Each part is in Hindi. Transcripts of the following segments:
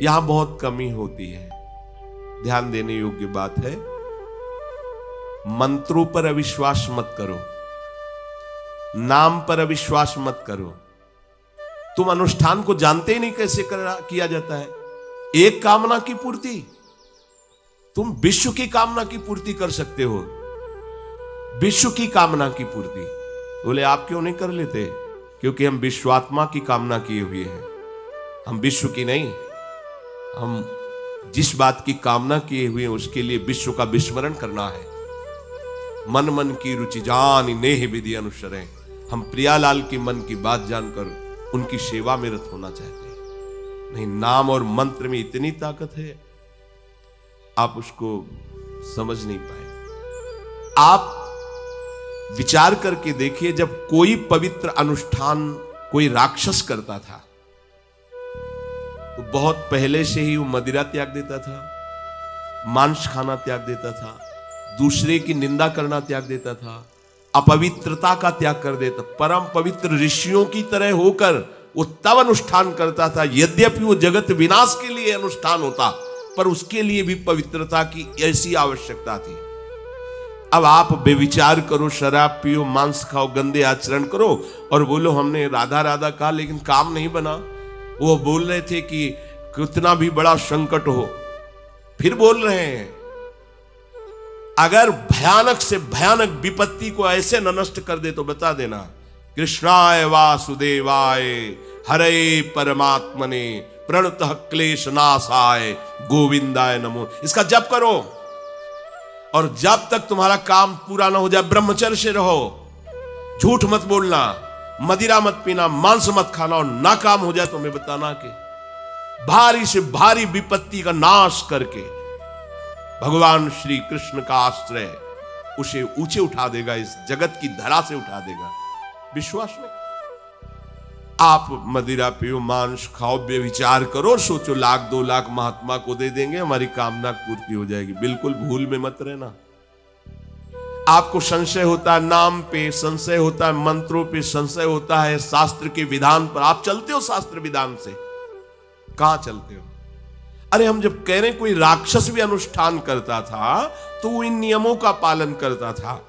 यहां बहुत कमी होती है। ध्यान देने योग्य बात है, मंत्रों पर अविश्वास मत करो, नाम पर अविश्वास मत करो। तुम अनुष्ठान को जानते ही नहीं कैसे किया जाता है। एक कामना की पूर्ति, तुम विश्व की कामना की पूर्ति कर सकते हो, विश्व की कामना की पूर्ति। बोले आप क्यों नहीं कर लेते? क्योंकि हम विश्वात्मा की कामना किए हुए हैं, हम विश्व की नहीं। हम जिस बात की कामना किए हुए हैं उसके लिए विश्व का विस्मरण करना है। मन मन की रुचि जान नेह विधि अनुसरें। हम प्रियालाल की मन की बात जानकर उनकी सेवा में रत होना चाहते हैं। नहीं, नाम और मंत्र में इतनी ताकत है, आप उसको समझ नहीं पाए। आप विचार करके देखिए, जब कोई पवित्र अनुष्ठान कोई राक्षस करता था तो बहुत पहले से ही वो मदिरा त्याग देता था, मांस खाना त्याग देता था, दूसरे की निंदा करना त्याग देता था, अपवित्रता का त्याग कर देता। परम पवित्र ऋषियों की तरह होकर वो तब अनुष्ठान करता था, यद्यपि वो जगत विनाश के लिए अनुष्ठान होता, पर उसके लिए भी पवित्रता की ऐसी आवश्यकता थी। अब आप बेविचार करो, शराब पियो, मांस खाओ, गंदे आचरण करो और बोलो हमने राधा राधा कहा लेकिन काम नहीं बना। वो बोल रहे थे कि कितना भी बड़ा संकट हो, फिर बोल रहे हैं। अगर भयानक से भयानक विपत्ति को ऐसे न नष्ट कर दे तो बता देना, कृष्णाय वासुदेवाय हरे परमात्मने प्रणतः क्लेश नाशाय गोविंदाय नमो। इसका जप करो और जब तक तुम्हारा काम पूरा ना हो जाए ब्रह्मचर्य से रहो। झूठ मत बोलना, मदिरा मत पीना, मांस मत खाना, और ना काम हो जाए तो मैं बताना कि भारी से भारी विपत्ति का नाश करके भगवान श्री कृष्ण का आश्रय उसे ऊंचे उठा देगा, इस जगत की धरा से उठा देगा। विश्वास में आप मदिरा पियो, मांस खाओ, बेविचार करो, सोचो 1,00,000 2,00,000 महात्मा को दे देंगे, हमारी कामना पूर्ति हो जाएगी। बिल्कुल भूल में मत रहना। आपको संशय होता है, नाम पे संशय होता है, मंत्रों पे संशय होता है, शास्त्र के विधान पर आप चलते हो, शास्त्र विधान से कहां चलते हो? अरे हम जब कह रहे हैं कोई राक्षस भी अनुष्ठान करता था तो वो इन नियमों का पालन करता था।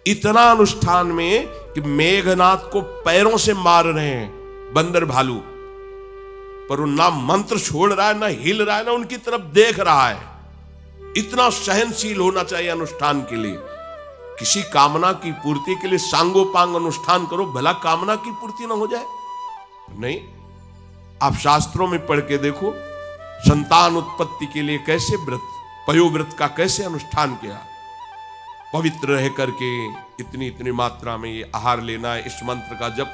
इतना अनुष्ठान में कि मेघनाथ को पैरों से मार रहे हैं बंदर भालू, पर वो ना मंत्र छोड़ रहा है, ना हिल रहा है, ना उनकी तरफ देख रहा है। इतना सहनशील होना चाहिए अनुष्ठान के लिए। किसी कामना की पूर्ति के लिए सांगोपांग अनुष्ठान करो, भला कामना की पूर्ति ना हो जाए? नहीं, आप शास्त्रों में पढ़ के देखो, संतान उत्पत्ति के लिए कैसे व्रत, पयोव्रत का कैसे अनुष्ठान किया। पवित्र रह करके इतनी इतनी मात्रा में ये आहार लेना है। इस मंत्र का जब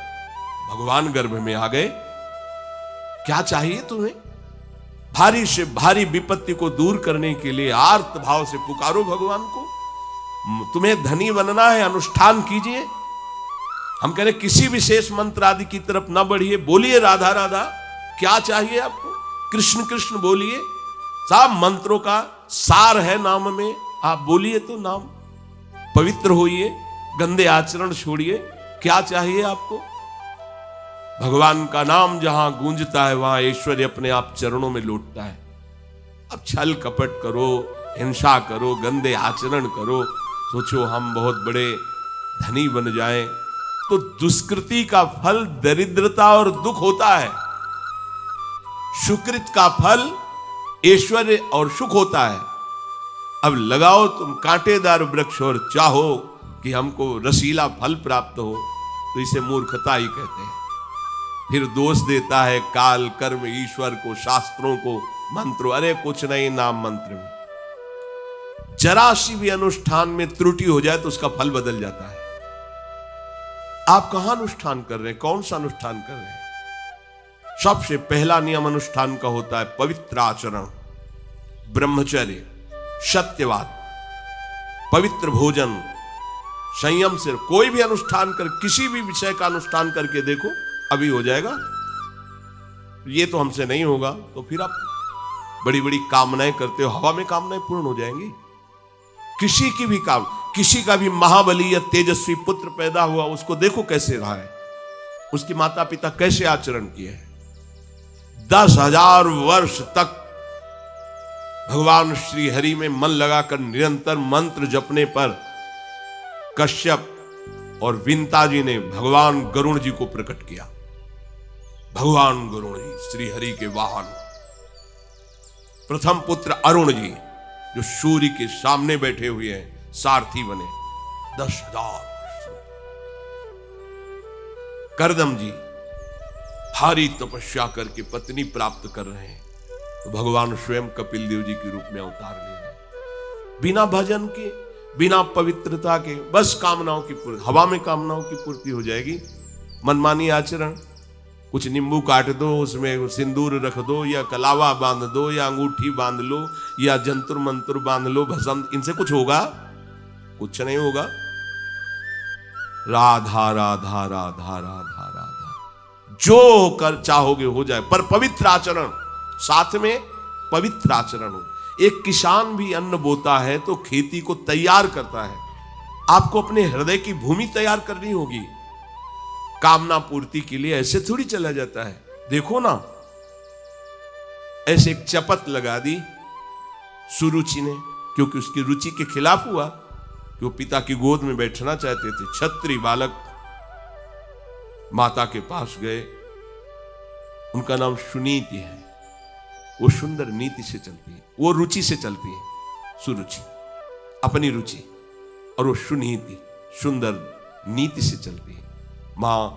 भगवान गर्भ में आ गए, क्या चाहिए तुम्हें? भारी से भारी विपत्ति को दूर करने के लिए आर्त भाव से पुकारो भगवान को। तुम्हें धनी बनना है, अनुष्ठान कीजिए। हम कह रहे किसी विशेष मंत्र आदि की तरफ ना बढ़िए, बोलिए राधा राधा। क्या चाहिए आपको? कृष्ण कृष्ण बोलिए। सब मंत्रों का सार है नाम में, आप बोलिए तो नाम। पवित्र होइए, गंदे आचरण छोड़िए। क्या चाहिए आपको? भगवान का नाम जहां गूंजता है वहां ऐश्वर्य अपने आप चरणों में लौटता है। अब छल कपट करो, हिंसा करो, गंदे आचरण करो, सोचो हम बहुत बड़े धनी बन जाएं, तो दुष्कृति का फल दरिद्रता और दुख होता है। सुकृत का फल ऐश्वर्य और सुख होता है। अब लगाओ तुम कांटेदार वृक्ष और चाहो कि हमको रसीला फल प्राप्त हो, तो इसे मूर्खता ही कहते हैं। फिर दोष देता है काल, कर्म, ईश्वर को, शास्त्रों को, मंत्रों। अरे कुछ नहीं, नाम मंत्र में जरा सी भी अनुष्ठान में त्रुटि हो जाए तो उसका फल बदल जाता है। आप कहां अनुष्ठान कर रहे हैं? कौन सा अनुष्ठान कर रहे हैं? सबसे पहला नियम अनुष्ठान का होता है पवित्र आचरण, ब्रह्मचर्य, सत्यवाद, पवित्र भोजन, संयम से। कोई भी अनुष्ठान कर, किसी भी विषय का अनुष्ठान करके देखो, अभी हो जाएगा। ये तो हमसे नहीं होगा, तो फिर आप बड़ी बड़ी कामनाएं करते हो, हवा में कामनाएं पूर्ण हो जाएंगी। किसी की भी काम, किसी का भी महाबली या तेजस्वी पुत्र पैदा हुआ, उसको देखो कैसे रहा है, उसके माता पिता कैसे आचरण किए हैं। 10,000 वर्ष तक भगवान श्री हरि में मन लगाकर निरंतर मंत्र जपने पर कश्यप और विंता जी ने भगवान गरुण जी को प्रकट किया। भगवान गरुण जी श्री हरि के वाहन, प्रथम पुत्र अरुण जी जो सूर्य के सामने बैठे हुए हैं, सारथी बने 10,000। करदम जी भारी तपस्या करके पत्नी प्राप्त कर रहे हैं, तो भगवान स्वयं कपिल देव जी के रूप में अवतार ले रहे हैं। बिना भजन के, बिना पवित्रता के, बस कामनाओं की पूर्ति, हवा में कामनाओं की पूर्ति हो जाएगी। मनमानी आचरण, कुछ नींबू काट दो, उसमें सिंदूर रख दो, या कलावा बांध दो, या अंगूठी बांध लो, या जंतुर मंत्र बांध लो, भस्म, इनसे कुछ होगा? कुछ नहीं होगा। राधा राधा राधा राधा राधा, जो कर चाहोगे हो जाए, पर पवित्र आचरण, साथ में पवित्र आचरण हो। एक किसान भी अन्न बोता है तो खेती को तैयार करता है। आपको अपने हृदय की भूमि तैयार करनी होगी। कामना पूर्ति के लिए ऐसे थोड़ी चला जाता है। देखो ना, ऐसे एक चपत लगा दी सुरुचि ने, क्योंकि उसकी रुचि के खिलाफ हुआ कि वो पिता की गोद में बैठना चाहते थे। क्षत्रिय बालक माता के पास गए, उनका नाम सुनीति है। वो सुंदर नीति से चलती है, वो रुचि से चलती है, सुरुचि अपनी रुचि, और वो सुनीति सुंदर नीति से चलती है। मां,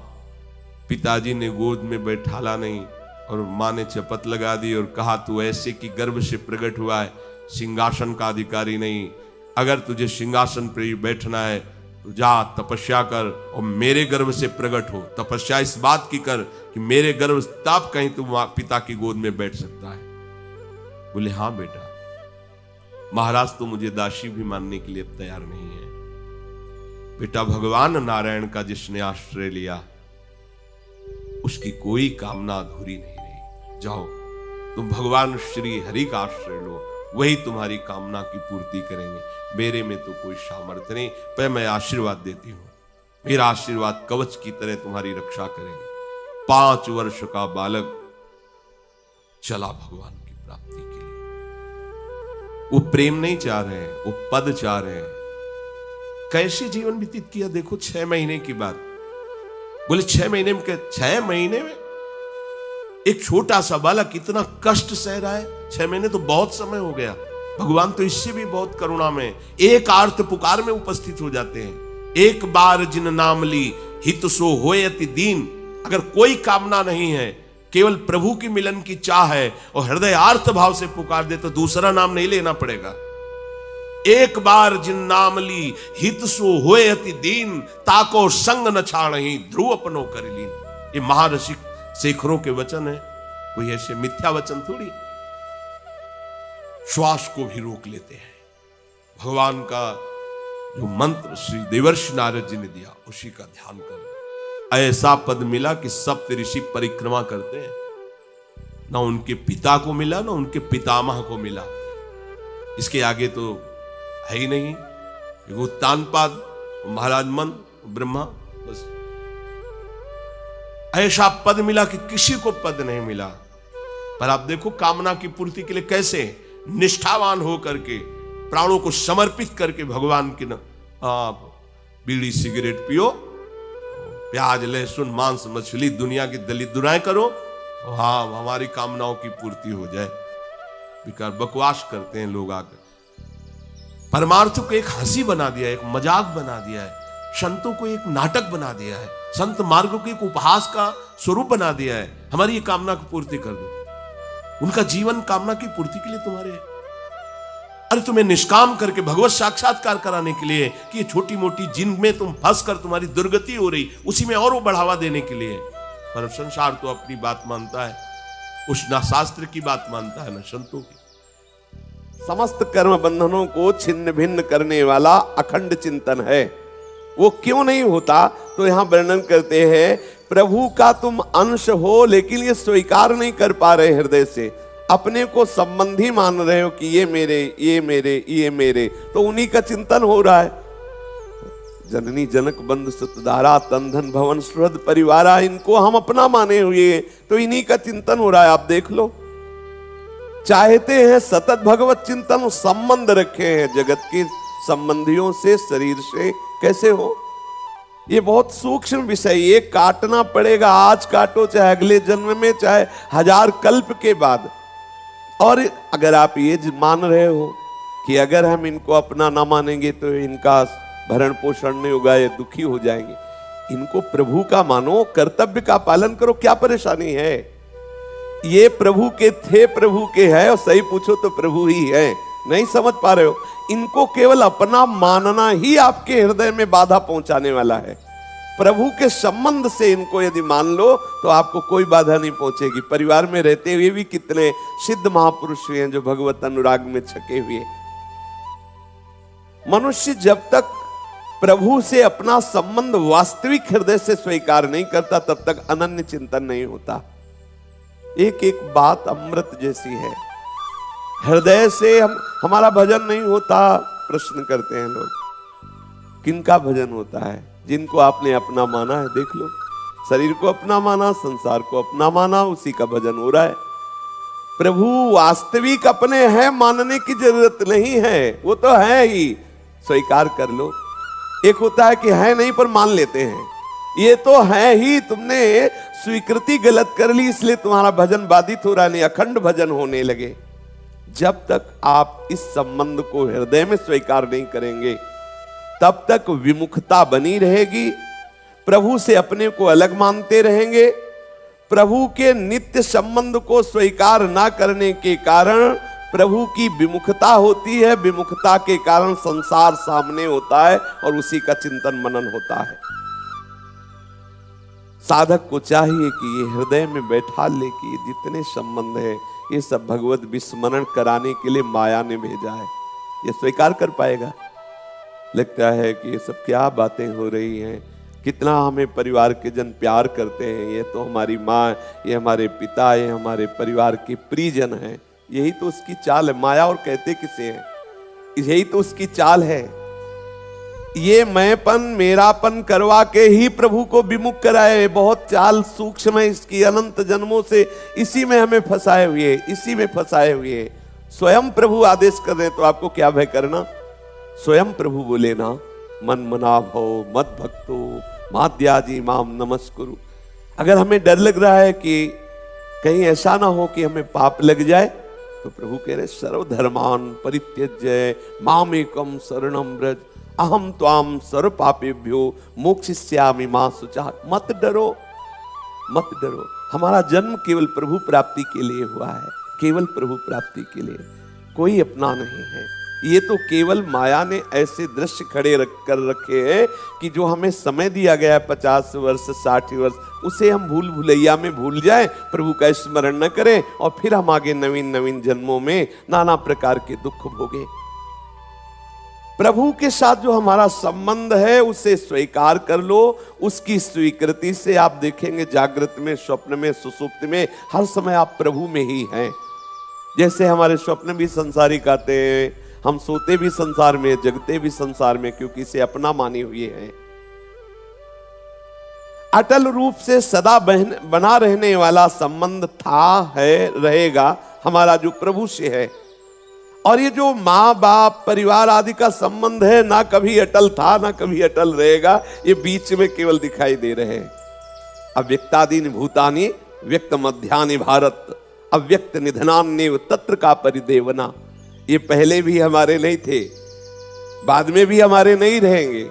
पिताजी ने गोद में बैठाला नहीं, और मां ने चपत लगा दी और कहा तू ऐसे कि गर्भ से प्रकट हुआ है, सिंहासन का अधिकारी नहीं। अगर तुझे सिंहासन पर बैठना है तो जा तपस्या कर और मेरे गर्भ से प्रकट हो। तपस्या इस बात की कर कि मेरे गर्भ तब कहीं तू पिता की गोद में बैठ सकता है। बोले हाँ बेटा। महाराज तो मुझे दासी भी मानने के लिए तैयार नहीं है। बेटा, भगवान नारायण का जिसने आश्रय लिया उसकी कोई कामना अधूरी नहीं रही। जाओ तुम भगवान श्री हरि का आश्रय लो, वही तुम्हारी कामना की पूर्ति करेंगे। मेरे में तो कोई सामर्थ्य नहीं, पर मैं आशीर्वाद देती हूं। मेरा आशीर्वाद कवच की तरह तुम्हारी रक्षा करेंगे। 5 वर्ष का बालक चला भगवान की प्राप्ति के लिए। वो प्रेम नहीं चाह रहे हैं, वो पद चाह रहे हैं। कैसे जीवन व्यतीत किया देखो। 6 महीने की बात। बोले 6 महीने में, 6 महीने में एक छोटा सा बालक इतना कष्ट सह रहा है। 6 महीने तो बहुत समय हो गया। भगवान तो इससे भी बहुत करुणा में एक आर्त पुकार में उपस्थित हो जाते हैं। एक बार जिन नाम ली हित सो होय अति दीन। अगर कोई कामना नहीं है, केवल प्रभु की मिलन की चाह है और हृदय आर्त भाव से पुकार दे तो दूसरा नाम नहीं लेना पड़ेगा। एक बार जिन नाम ली हित सो होय अति दीन, ताको संग न छाणहि ध्रुव अपनो कर लीन। ये महाऋषि शेखरों के वचन है, कोई ऐसे मिथ्या वचन थोड़ी। श्वास को भी रोक लेते हैं। भगवान का जो मंत्र श्री देवर्षि नारद जी ने दिया उसी का ध्यान कर। ऐसा पद मिला कि सप्त ऋषि परिक्रमा करते हैं। ना उनके पिता को मिला, ना उनके पितामह को मिला। इसके आगे तो है ही नहीं। उत्तानपाद, महाराज मन, ब्रह्मा, बस ऐसा पद मिला कि किसी को पद नहीं मिला। पर आप देखो कामना की पूर्ति के लिए कैसे निष्ठावान हो करके, प्राणों को समर्पित करके भगवान की आप बीड़ी सिगरेट पियो, प्याज लहसुन मांस मछली दुनिया की दलित दुराएं करो, हाँ हमारी कामनाओं की पूर्ति हो जाए। बेकार बकवास करते हैं लोग आकर। परमार्थ को एक हंसी बना दिया है, एक मजाक बना दिया है। संतों को एक नाटक बना दिया है। संत मार्ग को एक उपहास का स्वरूप बना दिया है। हमारी ये कामना की पूर्ति कर दो। उनका जीवन कामना की पूर्ति के लिए तुम्हारे है। अरे तुम्हें निष्काम करके भगवत साक्षात्कार कराने के लिए कि ये छोटी मोटी जिनमें तुम फंस कर तुम्हारी दुर्गति हो रही, उसी में और वो बढ़ावा देने के लिए। पर संसार तो अपनी बात मानता है, उस ना शास्त्र की बात मानता है ना संतों की। समस्त कर्म बंधनों को छिन्न भिन्न करने वाला अखंड चिंतन है। वो क्यों नहीं होता? तो यहां वर्णन करते हैं, प्रभु का तुम अंश हो लेकिन ये स्वीकार नहीं कर पा रहे हृदय से। अपने को संबंधी मान रहे हो कि ये मेरे, ये मेरे, ये मेरे, तो उन्हीं का चिंतन हो रहा है। जननी जनक बंधु सुतधारा तंधन भवन सुहृद परिवारा, इनको हम अपना माने हुए, तो इन्हीं का चिंतन हो रहा है। आप देख लो, चाहते हैं सतत भगवत चिंतन, संबंध रखे हैं जगत के संबंधियों से, शरीर से, कैसे हो? ये बहुत सूक्ष्म विषय, ये काटना पड़ेगा। आज काटो चाहे अगले जन्म में, चाहे 1000 कल्प के बाद। और अगर आप ये मान रहे हो कि अगर हम इनको अपना ना मानेंगे तो इनका भरण पोषण नहीं होगा, ये दुखी हो जाएंगे, इनको प्रभु का मानो, कर्तव्य का पालन करो, क्या परेशानी है? ये प्रभु के थे, प्रभु के है, और सही पूछो तो प्रभु ही है। नहीं समझ पा रहे हो? इनको केवल अपना मानना ही आपके हृदय में बाधा पहुंचाने वाला है। प्रभु के संबंध से इनको यदि मान लो तो आपको कोई बाधा नहीं पहुंचेगी। परिवार में रहते हुए भी कितने सिद्ध महापुरुष हुए हैं जो भगवत अनुराग में छके हुए। मनुष्य जब तक प्रभु से अपना संबंध वास्तविक हृदय से स्वीकार नहीं करता तब तक अनन्य चिंतन नहीं होता। एक एक बात अमृत जैसी है। हृदय से हमारा भजन नहीं होता, प्रश्न करते हैं लोग। किनका भजन होता है? जिनको आपने अपना माना है। देख लो, शरीर को अपना माना, संसार को अपना माना, उसी का भजन हो रहा है। प्रभु वास्तविक अपने हैं, मानने की जरूरत नहीं है, वो तो है ही, स्वीकार कर लो। एक होता है कि है नहीं पर मान लेते हैं, ये तो है ही, तुमने स्वीकृति गलत कर ली इसलिए तुम्हारा भजन बाधित हो रहा, नहीं अखंड भजन होने लगे। जब तक आप इस संबंध को हृदय में स्वीकार नहीं करेंगे तब तक विमुखता बनी रहेगी। प्रभु से अपने को अलग मानते रहेंगे। प्रभु के नित्य संबंध को स्वीकार ना करने के कारण प्रभु की विमुखता होती है। विमुखता के कारण संसार सामने होता है और उसी का चिंतन मनन होता है। साधक को चाहिए कि ये हृदय में बैठा ले कि जितने संबंध है ये सब भगवत विस्मरण कराने के लिए माया ने भेजा है। ये स्वीकार कर पाएगा? लगता है कि ये सब क्या बातें हो रही हैं, कितना हमें परिवार के जन प्यार करते हैं, ये तो हमारी माँ, ये हमारे पिता, ये हमारे परिवार के परिजन हैं। यही तो उसकी चाल है। माया और कहते किसे हैं? यही तो उसकी चाल है। ये मैंपन मेरापन करवा के ही प्रभु को विमुख कराए। बहुत चाल सूक्ष्म है इसकी, अनंत जन्मों से इसी में हमें फंसाए हुए, इसी में फंसाए हुए। स्वयं प्रभु आदेश कर रहे तो आपको क्या भय करना? स्वयं प्रभु बोले ना, मन मना भव मत भक्तो माद्याजी माम नमस्कुरु। अगर हमें डर लग रहा है कि कहीं ऐसा ना हो कि हमें पाप लग जाए तो प्रभु कह रहे सर्वधर्मान परित्यज्य मामेकम शरणम व्रज अहम त्वाम सर्व पापेभ्यो मोक्षयिष्यामि मा शुचः। मत डरो, मत डरो। हमारा जन्म केवल प्रभु प्राप्ति के लिए हुआ है, केवल प्रभु प्राप्ति के लिए, कोई अपना नहीं है। ये तो केवल माया ने ऐसे दृश्य खड़े कर रखे हैं कि जो हमें समय दिया गया है 50 वर्ष 60 वर्ष, उसे हम भूल भुलैया में भूल जाएं, प्रभु का स्मरण न करें और फिर हम आगे नवीन नवीन जन्मों में नाना प्रकार के दुख भोगे। प्रभु के साथ जो हमारा संबंध है उसे स्वीकार कर लो। उसकी स्वीकृति से आप देखेंगे जागृत में, स्वप्न में, सुसुप्ति में हर समय आप प्रभु में ही हैं। जैसे हमारे स्वप्न भी संसारिक आते हैं, हम सोते भी संसार में, जगते भी संसार में, क्योंकि इसे अपना माने हुए हैं। अटल रूप से सदा बना रहने वाला संबंध था, है, रहेगा हमारा जो प्रभु से है। और ये जो माँ बाप परिवार आदि का संबंध है, ना कभी अटल था ना कभी अटल रहेगा, ये बीच में केवल दिखाई दे रहे हैं। अव्यक्तादीनि भूतानि व्यक्त मध्यानि भारत अव्यक्त निधनान्येव तत्र का परिदेवना। ये पहले भी हमारे नहीं थे, बाद में भी हमारे नहीं रहेंगे,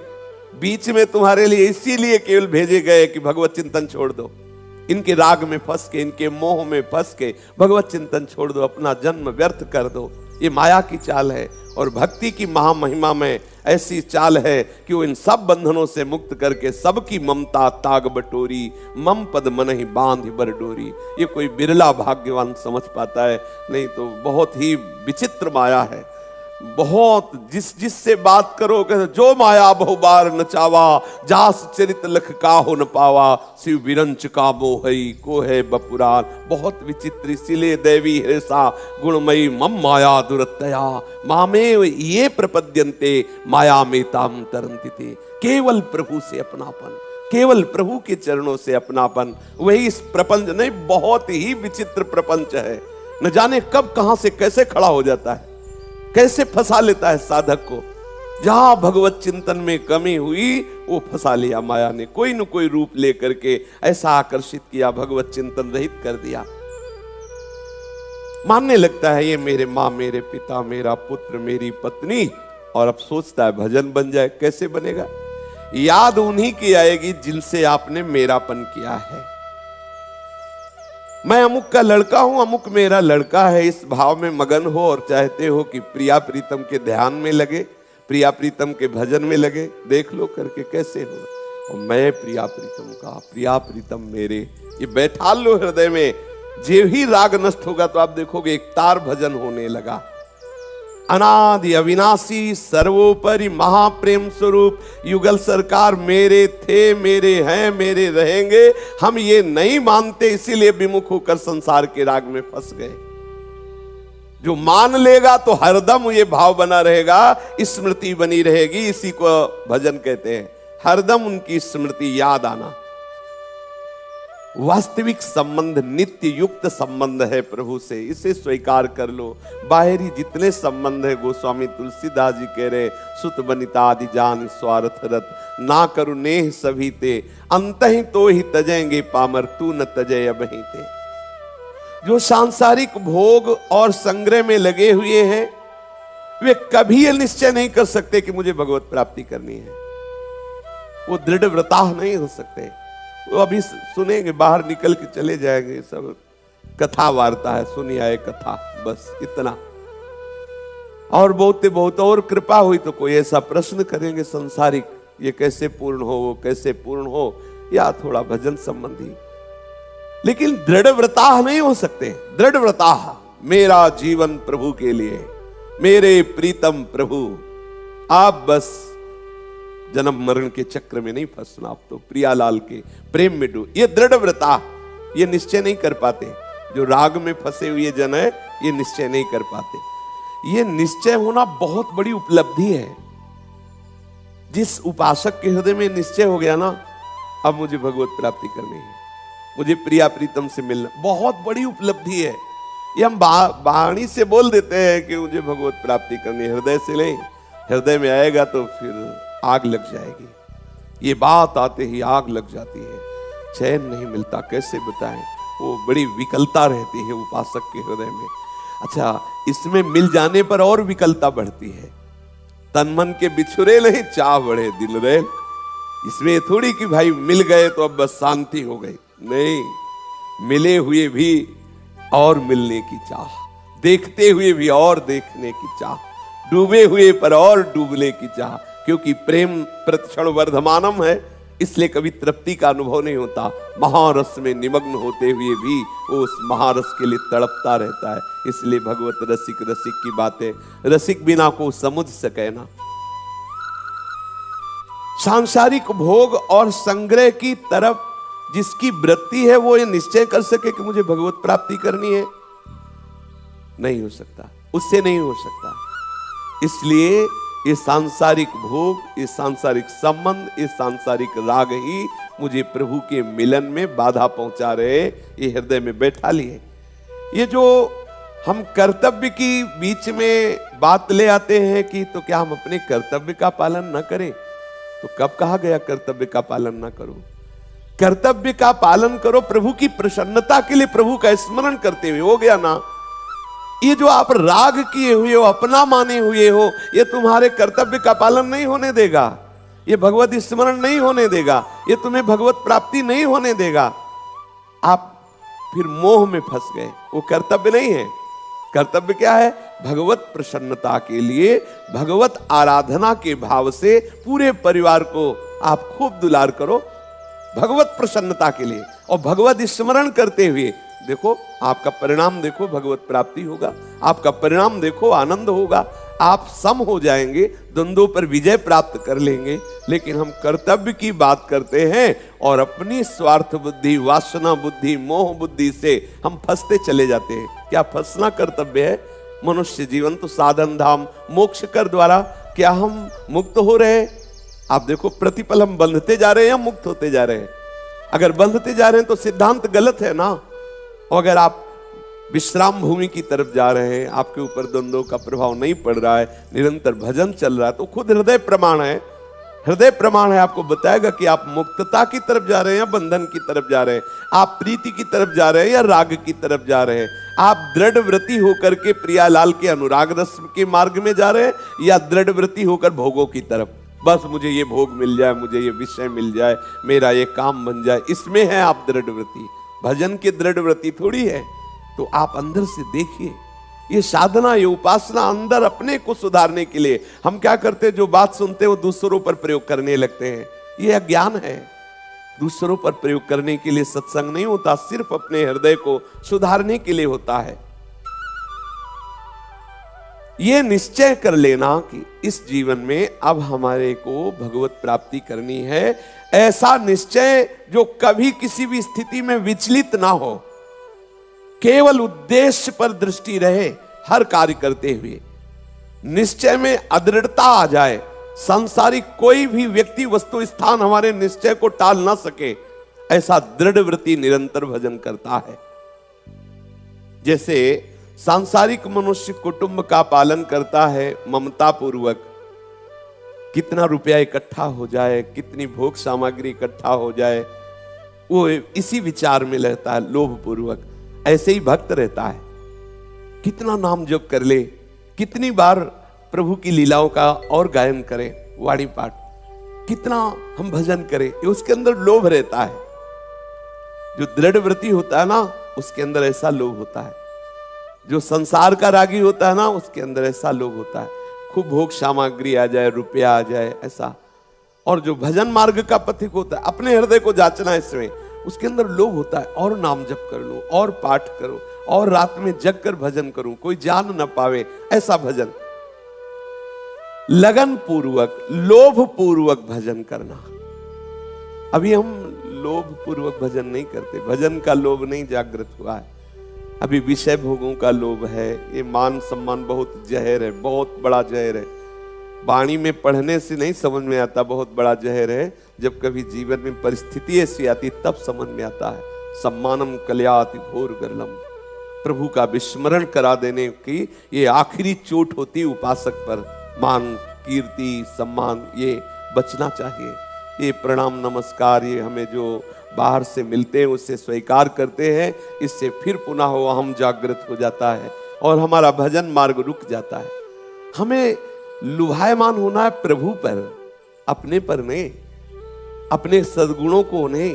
बीच में तुम्हारे लिए इसीलिए केवल भेजे गए कि भगवत चिंतन छोड़ दो। इनके राग में फंस के, इनके मोह में फंस के भगवत चिंतन छोड़ दो, अपना जन्म व्यर्थ कर दो। ये माया की चाल है। और भक्ति की महामहिमा में ऐसी चाल है कि वो इन सब बंधनों से मुक्त करके सबकी ममता ताग बटोरी, मम पद मन ही बांध बर डोरी। ये कोई बिरला भाग्यवान समझ पाता है, नहीं तो बहुत ही विचित्र माया है। बहुत जिससे बात करो जो माया बहु बार नचावा, जास चरित लख का हो न पावा, शिव विरंच का मोहई को है बपुरान। बहुत विचित्र, इसीलिए देवी हृषा गुणमयी मम माया दुरतया मामे ये प्रपद्यन्ते माया में ताम तरंती। केवल प्रभु से अपनापन, केवल प्रभु के चरणों से अपनापन, वही इस प्रपंच नहीं, बहुत ही विचित्र प्रपंच है। न जाने कब कहां से कैसे खड़ा हो जाता है, कैसे फंसा लेता है साधक को। जहां भगवत चिंतन में कमी हुई वो फंसा लिया माया ने, कोई न कोई रूप लेकर के ऐसा आकर्षित किया, भगवत चिंतन रहित कर दिया। मानने लगता है ये मेरे माँ, मेरे पिता, मेरा पुत्र, मेरी पत्नी, और अब सोचता है भजन बन जाए। कैसे बनेगा? याद उन्हीं की आएगी जिनसे आपने मेरापन किया है। मैं अमुक का लड़का हूं, अमुक मेरा लड़का है, इस भाव में मगन हो और चाहते हो कि प्रिया प्रीतम के ध्यान में लगे, प्रिया प्रीतम के भजन में लगे। देख लो करके कैसे हो। और मैं प्रिया प्रीतम का, प्रिया प्रीतम मेरे, ये बैठा लो हृदय में। जे ही राग नष्ट होगा तो आप देखोगे एक तार भजन होने लगा। अनादि अविनाशी सर्वोपरि महाप्रेम स्वरूप युगल सरकार मेरे थे, मेरे हैं, मेरे रहेंगे। हम ये नहीं मानते, इसीलिए विमुख होकर संसार के राग में फंस गए। जो मान लेगा तो हरदम ये भाव बना रहेगा, स्मृति बनी रहेगी। इसी को भजन कहते हैं, हरदम उनकी स्मृति याद आना। वास्तविक संबंध नित्य युक्त संबंध है प्रभु से, इसे स्वीकार कर लो। बाहरी जितने संबंध है, गोस्वामी तुलसीदास जी कह रहे, सुत बनिता आदि जान स्वार्थ रत, ना करू नेह सभी ते, अंतहि तो ही तजेंगे पामर, तू न तजय अबहि ते। जो सांसारिक भोग और संग्रह में लगे हुए हैं, वे कभी यह निश्चय नहीं कर सकते कि मुझे भगवत प्राप्ति करनी है। वो दृढ़ व्रताह नहीं हो सकते। वो अभी सुनेंगे, बाहर निकल के चले जाएंगे, सब कथा वार्ता है, सुनी आए कथा, बस इतना। और बहुत और कृपा हुई तो कोई ऐसा प्रश्न करेंगे संसारिक, ये कैसे पूर्ण हो, वो कैसे पूर्ण हो, या थोड़ा भजन संबंधी। लेकिन दृढ़ व्रताह नहीं हो सकते। दृढ़ व्रताह, मेरा जीवन प्रभु के लिए, मेरे प्रीतम प्रभु। आप बस जन्म मरण के चक्र में नहीं फंसना, आप तो प्रियालाल के प्रेम में डूब। ये दृढ़ व्रता, ये निश्चय नहीं कर पाते। जो राग में फंसे हुए जन है, ये निश्चय नहीं कर पाते। ये निश्चय होना बहुत बड़ी उपलब्धि है। जिस उपासक के हृदय में निश्चय हो गया ना, अब मुझे भगवत प्राप्ति करनी है, मुझे प्रिया प्रीतम से मिलना, बहुत बड़ी उपलब्धि है। ये हम वाणी से बोल देते हैं कि मुझे भगवत प्राप्ति करनी है, हृदय से नहीं। हृदय में आएगा तो फिर आग लग जाएगी। ये बात आते ही आग लग जाती है, चैन नहीं मिलता। कैसे बताएं, वो बड़ी विकलता रहती है उपासक के हृदय में। अच्छा, इसमें मिल जाने पर और विकलता बढ़ती है। तन मन के बिछुरे नहीं, चाह बढ़े दिल रहे। इसमें थोड़ी कि भाई मिल गए तो अब बस शांति हो गई, नहीं। मिले हुए भी और मिलने की चाह, देखते हुए भी और देखने की चाह, डूबे हुए पर और डूबने की चाह। क्योंकि प्रेम प्रतिक्षण वर्धमानम है, इसलिए कभी तृप्ति का अनुभव नहीं होता। महारस में निमग्न होते हुए भी वो उस महारस के लिए तड़पता रहता है। इसलिए भगवत रसिक रसिक की बातें, रसिक बिना को समझ सके ना। सांसारिक भोग और संग्रह की तरफ जिसकी वृत्ति है, वो ये निश्चय कर सके कि मुझे भगवत प्राप्ति करनी है, नहीं हो सकता, उससे नहीं हो सकता। इसलिए ये सांसारिक भोग, ये सांसारिक संबंध, ये सांसारिक राग ही मुझे प्रभु के मिलन में बाधा पहुंचा रहे, ये हृदय में बैठा लिए। ये जो हम कर्तव्य की बीच में बात ले आते हैं कि तो क्या हम अपने कर्तव्य का पालन न करें? तो कब कहा गया कर्तव्य का पालन न करो? कर्तव्य का पालन करो प्रभु की प्रसन्नता के लिए, प्रभु का स्मरण करते हुए। हो गया ना? ये जो आप राग किए हुए हो, अपना माने हुए हो, ये तुम्हारे कर्तव्य का पालन नहीं होने देगा, ये भगवत स्मरण नहीं होने देगा, ये तुम्हें भगवत प्राप्ति नहीं होने देगा। आप फिर मोह में फंस गए। वो कर्तव्य नहीं है। कर्तव्य क्या है? भगवत प्रसन्नता के लिए, भगवत आराधना के भाव से पूरे परिवार को आप खूब दुलार करो, भगवत प्रसन्नता के लिए। और भगवत स्मरण करते हुए देखो, आपका परिणाम देखो, भगवत प्राप्ति होगा। आपका परिणाम देखो, आनंद होगा। आप सम हो जाएंगे, द्वंद्वों पर विजय प्राप्त कर लेंगे। लेकिन हम कर्तव्य की बात करते हैं और अपनी स्वार्थ बुद्धि, वासना बुद्धि, मोह बुद्धि से हम फंसते चले जाते हैं। क्या फंसना कर्तव्य है? मनुष्य जीवन तो साधन धाम, मोक्ष कर द्वारा क्या हम मुक्त हो रहे हैं? आप देखो, प्रतिपल हम बंधते जा रहे हैं या मुक्त होते जा रहे हैं? अगर बंधते जा रहे हैं तो सिद्धांत गलत है ना। और अगर आप विश्राम भूमि की तरफ जा रहे हैं, आपके ऊपर द्वंद्वों का प्रभाव नहीं पड़ रहा है, निरंतर भजन चल रहा है, तो खुद हृदय प्रमाण है। हृदय प्रमाण है, आपको बताएगा कि आप मुक्तता की तरफ जा रहे हैं या बंधन की तरफ जा रहे हैं, आप प्रीति की तरफ जा रहे हैं या राग की तरफ जा रहे हैं, आप दृढ़ व्रती होकर के प्रियालाल के अनुराग रस के मार्ग में जा रहे हैं या दृढ़ व्रती होकर भोगों की तरफ। बस मुझे ये भोग मिल जाए, मुझे ये विषय मिल जाए, मेरा ये काम बन जाए, इसमें है आप दृढ़ व्रती। भजन की दृढ़ व्रती थोड़ी है। तो आप अंदर से देखिए, ये साधना, ये उपासना अंदर अपने को सुधारने के लिए। हम क्या करते हैं, जो बात सुनते हैं वो दूसरों पर प्रयोग करने लगते हैं, ये अज्ञान है। दूसरों पर प्रयोग करने के लिए सत्संग नहीं होता, सिर्फ अपने हृदय को सुधारने के लिए होता है। ये निश्चय कर लेना कि इस जीवन में अब हमारे को भगवत प्राप्ति करनी है, ऐसा निश्चय जो कभी किसी भी स्थिति में विचलित ना हो, केवल उद्देश्य पर दृष्टि रहे हर कार्य करते हुए, निश्चय में अदृढ़ता आ जाए, सांसारिक कोई भी व्यक्ति वस्तु स्थान हमारे निश्चय को टाल ना सके, ऐसा दृढ़ व्रती निरंतर भजन करता है। जैसे सांसारिक मनुष्य कुटुंब का पालन करता है ममता पूर्वक, कितना रुपया इकट्ठा हो जाए, कितनी भोग सामग्री इकट्ठा हो जाए, वो इसी विचार में रहता है लोभ पूर्वक। ऐसे ही भक्त रहता है, कितना नाम जप कर ले, कितनी बार प्रभु की लीलाओं का और गायन करें, वाणी पाठ, कितना हम भजन करें, ये उसके अंदर लोभ रहता है। जो दृढ़ व्रती होता है ना, उसके अंदर ऐसा लोभ होता है। जो संसार का रागी होता है ना, उसके अंदर ऐसा लोभ होता है, खूब भोग सामग्री आ जाए, रुपया आ जाए, ऐसा। और जो भजन मार्ग का पथिक होता है, अपने हृदय को जांचना इसमें, उसके अंदर लोभ होता है, और नाम जप कर लो, और पाठ करो, और रात में जग कर भजन करूं, कोई जान न पावे, ऐसा भजन। लगन पूर्वक, लोभ पूर्वक भजन करना। अभी हम लोभ पूर्वक भजन नहीं करते, भजन का लोभ नहीं जागृत हुआ है, अभी विषय भोगों का लोभ है। ये मान सम्मान बहुत जहर है, बहुत बड़ा जहर है। वाणी में पढ़ने से नहीं समझ में आता, बहुत बड़ा जहर है। जब कभी जीवन में परिस्थिति ऐसी आती तब समझ में आता है। सम्मानम कल्याति घोर गर्लम, प्रभु का विस्मरण करा देने की ये आखिरी चोट होती उपासक पर। मान, कीर्ति, सम्मान, ये बचना चाहिए। ये प्रणाम नमस्कार, ये हमें जो बाहर से मिलते हैं उससे स्वीकार करते हैं, इससे फिर पुनः वो हम जागृत हो जाता है और हमारा भजन मार्ग रुक जाता है। हमें लुभायमान होना है प्रभु पर, अपने पर नहीं, अपने सद्गुणों को नहीं।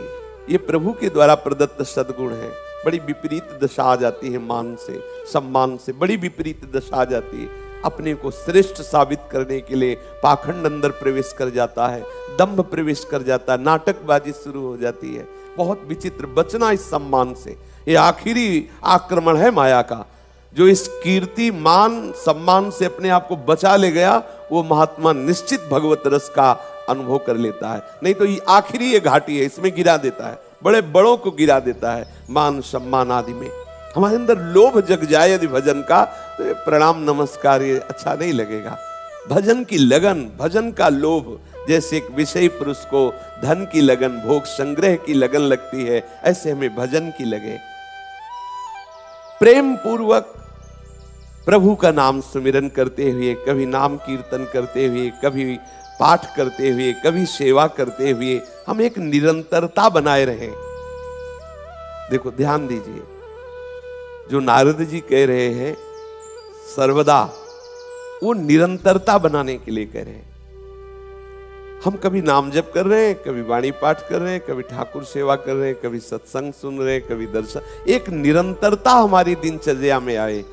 ये प्रभु के द्वारा प्रदत्त सद्गुण है। बड़ी विपरीत दशा आ जाती है मान से, सम्मान से, बड़ी विपरीत दशा आ जाती है। अपने को श्रेष्ठ साबित करने के लिए पाखंड अंदर प्रवेश कर जाता है, दंभ प्रवेश कर जाता है, नाटकबाजी शुरू हो जाती है। बहुत विचित्र। बचना इस सम्मान से, ये आखिरी आक्रमण है माया का। जो इस कीर्ति, मान, सम्मान से अपने आप को बचा ले गया, वो महात्मा निश्चित भगवत रस का अनुभव कर लेता है। नहीं तो ये आखिरी ये घाटी है, इसमें गिरा देता है, बड़े बड़ों को गिरा देता है मान सम्मान आदि में। हमारे अंदर लोभ जग जाए यदि भजन का, तो ये प्रणाम नमस्कार ये अच्छा नहीं लगेगा। भजन की लगन, भजन का लोभ, जैसे एक विषयी पुरुष को धन की लगन, भोग संग्रह की लगन लगती है, ऐसे हमें भजन की लगे। प्रेम पूर्वक प्रभु का नाम सुमिरन करते हुए, कभी नाम कीर्तन करते हुए, कभी पाठ करते हुए, कभी सेवा करते हुए हम एक निरंतरता बनाए रहें। देखो ध्यान दीजिए, जो नारद जी कह रहे हैं सर्वदा, वो निरंतरता बनाने के लिए कह रहे हैं। हम कभी नाम जप कर रहे हैं, कभी वाणी पाठ कर रहे हैं, कभी ठाकुर सेवा कर रहे हैं, कभी सत्संग सुन रहे हैं, कभी दर्शन। एक निरंतरता हमारी दिनचर्या में आए।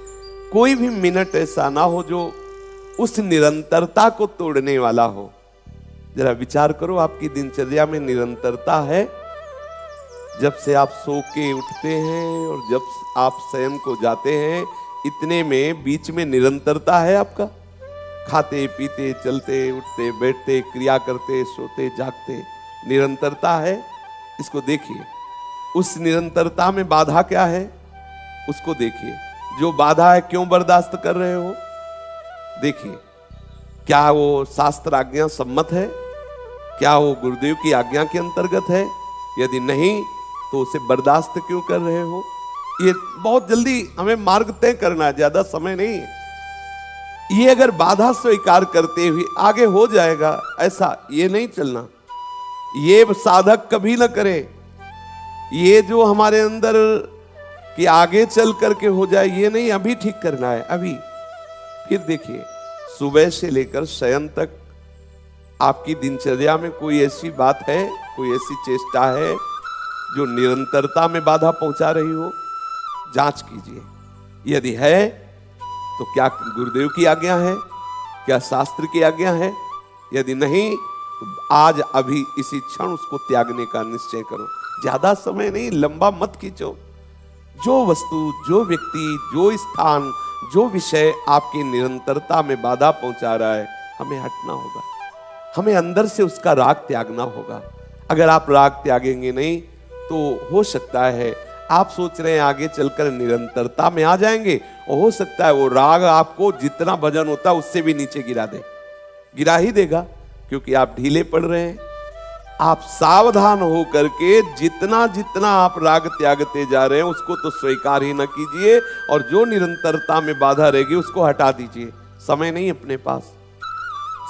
कोई भी मिनट ऐसा ना हो जो उस निरंतरता को तोड़ने वाला हो। जरा विचार करो, आपकी दिनचर्या में निरंतरता है? जब से आप सो के उठते हैं और जब आप शयन को जाते हैं, इतने में बीच में निरंतरता है आपका? खाते पीते, चलते उठते, बैठते, क्रिया करते, सोते जागते, निरंतरता है? इसको देखिए। उस निरंतरता में बाधा क्या है उसको देखिए। जो बाधा है क्यों बर्दाश्त कर रहे हो देखिए। क्या वो शास्त्र आज्ञा सम्मत है? क्या वो गुरुदेव की आज्ञा के अंतर्गत है? यदि नहीं तो उसे बर्दाश्त क्यों कर रहे हो? ये बहुत जल्दी हमें मार्ग तय करना है, ज्यादा समय नहीं है। ये अगर बाधा स्वीकार करते हुए आगे हो जाएगा, ऐसा ये नहीं चलना। ये साधक कभी ना करे। ये जो हमारे अंदर कि आगे चल करके हो जाए, ये नहीं, अभी ठीक करना है अभी। फिर देखिए, सुबह से लेकर शयन तक आपकी दिनचर्या में कोई ऐसी बात है, कोई ऐसी चेष्टा है जो निरंतरता में बाधा पहुंचा रही हो, जांच कीजिए। यदि है तो क्या गुरुदेव की आज्ञा है, क्या शास्त्र की आज्ञा है? यदि नहीं तो आज अभी इसी क्षण उसको त्यागने का निश्चय करो। ज्यादा समय नहीं, लंबा मत खींचो। जो वस्तु, जो व्यक्ति, जो स्थान, जो विषय आपकी निरंतरता में बाधा पहुंचा रहा है, हमें हटना होगा। हमें अंदर से उसका राग त्यागना होगा। अगर आप राग त्यागेंगे नहीं तो हो सकता है आप सोच रहे हैं आगे चलकर निरंतरता में आ जाएंगे, और हो सकता है वो राग आपको जितना भजन होता है उससे भी नीचे गिरा दे, गिरा ही देगा, क्योंकि आप ढीले पड़ रहे हैं। आप सावधान हो करके जितना जितना आप राग त्यागते जा रहे हैं उसको तो स्वीकार ही ना कीजिए, और जो निरंतरता में बाधा रहेगी उसको हटा दीजिए। समय नहीं अपने पास।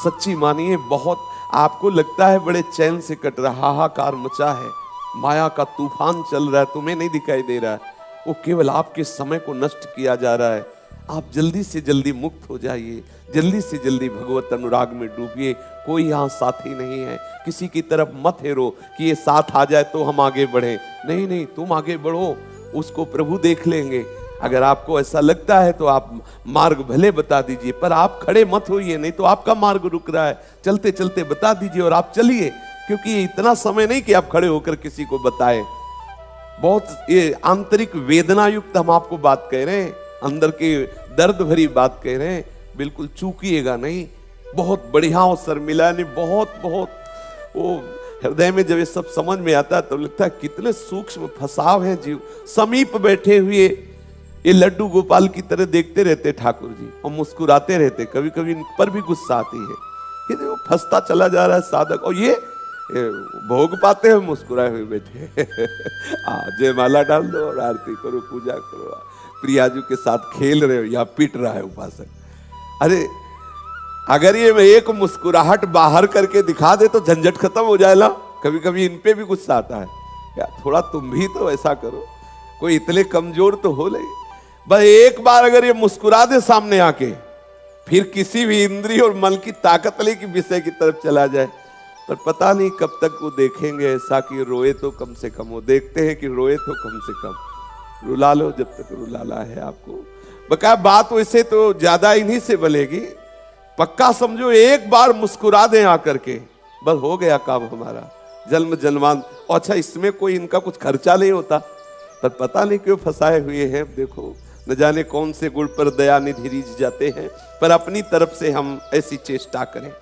सच्ची मानिए, बहुत आपको लगता है बड़े चैन से कट रहा, हाहाकार मचा है, माया का तूफान चल रहा है, तुम्हें नहीं दिखाई दे रहा है, वो केवल आपके समय को नष्ट किया जा रहा है। आप जल्दी से जल्दी मुक्त हो जाइए, जल्दी से जल्दी भगवत अनुराग में डूबिए। कोई यहाँ साथी नहीं है, किसी की तरफ मत हेरो कि ये साथ आ जाए तो हम आगे बढ़े। नहीं नहीं, तुम आगे बढ़ो, उसको प्रभु देख लेंगे। अगर आपको ऐसा लगता है तो आप मार्ग भले बता दीजिए, पर आप खड़े मत होइए, नहीं तो आपका मार्ग रुक रहा है। चलते चलते बता दीजिए और आप चलिए, क्योंकि ये इतना समय नहीं कि आप खड़े होकर किसी को बताएं। बहुत ये आंतरिक वेदना युक्त हम आपको बात कह रहे हैं, अंदर के दर्द भरी बात कह रहे हैं, बिल्कुल चूकिएगा नहीं। बहुत बढ़िया अवसर मिला, नहीं बहुत बहुत वो हृदय में जब ये सब समझ में आता है तो लगता है कितने सूक्ष्म फंसाव हैं जीव। समीप बैठे हुए ये लड्डू गोपाल की तरह देखते रहते ठाकुर जी और मुस्कुराते रहते, कभी कभी इन पर भी गुस्सा आती है कि वो फंसता चला जा रहा है साधक, और ये भोग पाते हुए मुस्कुराए हुए बैठे। जय माला डाल दो और आरती करो, पूजा करो, प्रियाजू के साथ खेल रहे हो या पीट रहा है उपासक। अरे अगर ये एक मुस्कुराहट बाहर करके दिखा दे तो झंझट खत्म हो जाएगा। कभी कभी इन पे भी गुस्सा आता है, यार थोड़ा तुम भी तो ऐसा करो, कोई इतने कमजोर तो हो ले। बस एक बार अगर ये मुस्कुरा दे सामने आके, फिर किसी भी इंद्रिय और मन की ताकत ले कि विषय की तरफ चला जाए। पर पता नहीं कब तक वो देखेंगे ऐसा कि रोए तो कम से कम, वो देखते हैं कि रोए तो कम से कम, रुला लो जब तक रुलाना है आपको। बका बात वैसे तो ज्यादा इन्हीं से बनेगी, पक्का समझो एक बार मुस्कुरा दें आकर के, बस हो गया काम हमारा जन्म जन्मांत। अच्छा इसमें कोई इनका कुछ खर्चा नहीं होता, पर पता नहीं क्यों फंसाए हुए हैं। देखो न जाने कौन से गुण पर दया निधि रीझ जाते हैं, पर अपनी तरफ से हम ऐसी चेष्टा करें।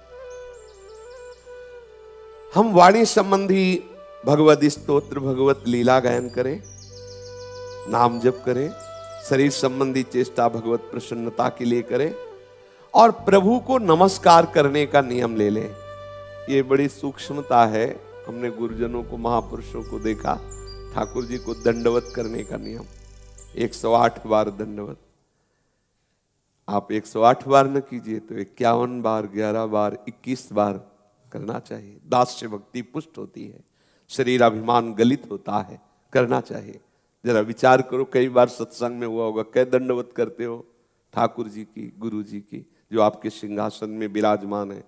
हम वाणी संबंधी भगवत स्तोत्र, भगवत लीला गायन करें, नाम जप करें, शरीर संबंधी चेष्टा भगवत प्रसन्नता के लिए करें, और प्रभु को नमस्कार करने का नियम ले लें। ये बड़ी सूक्ष्मता है। हमने गुरुजनों को, महापुरुषों को देखा, ठाकुर जी को दंडवत करने का नियम 108 बार दंडवत। आप 108 बार न कीजिए तो 51 बार, 11 बार, 21 बार करना चाहिए। दास्य भक्ति पुष्ट होती है, शरीर अभिमान गलित होता है, करना चाहिए। जरा विचार करो, कई बार सत्संग में हुआ होगा, कै दंडवत करते हो ठाकुर जी की, गुरु जी की, जो आपके सिंहासन में विराजमान है।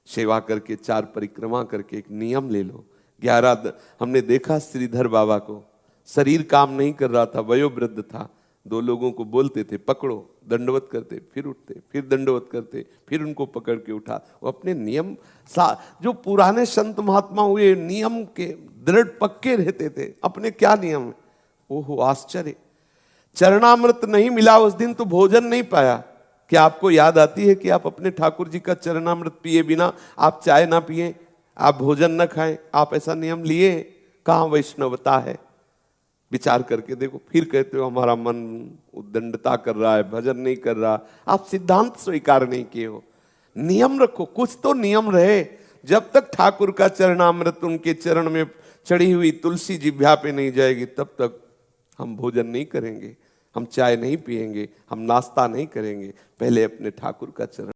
सेवा करके, 4 परिक्रमा करके एक नियम ले लो। 11 हमने देखा श्रीधर बाबा को, शरीर काम नहीं कर रहा था, वयोवृद्ध था, 2 लोगों को बोलते थे पकड़ो, दंडवत करते, फिर उठते, फिर दंडवत करते, फिर उनको पकड़ के उठा। वो अपने नियम जो पुराने संत महात्मा हुए नियम के दृढ़ पक्के रहते थे। अपने क्या नियम है, ओहो आश्चर्य। चरणामृत नहीं मिला उस दिन तो भोजन नहीं पाया। क्या आपको याद आती है कि आप अपने ठाकुर जी का चरणामृत पिए बिना आप चाय ना पिए, आप भोजन ना खाएं? आप ऐसा नियम लिए? कहाँ वैष्णवता है? विचार करके देखो। फिर कहते हो हमारा मन उद्दंडता कर रहा है, भजन नहीं कर रहा। आप सिद्धांत स्वीकार नहीं किए हो। नियम रखो, कुछ तो नियम रहे। जब तक ठाकुर का चरणामृत, उनके चरण में चढ़ी हुई तुलसी जिह्वा पे नहीं जाएगी, तब तक हम भोजन नहीं करेंगे, हम चाय नहीं पिएंगे, हम नाश्ता नहीं करेंगे, पहले अपने ठाकुर का चरण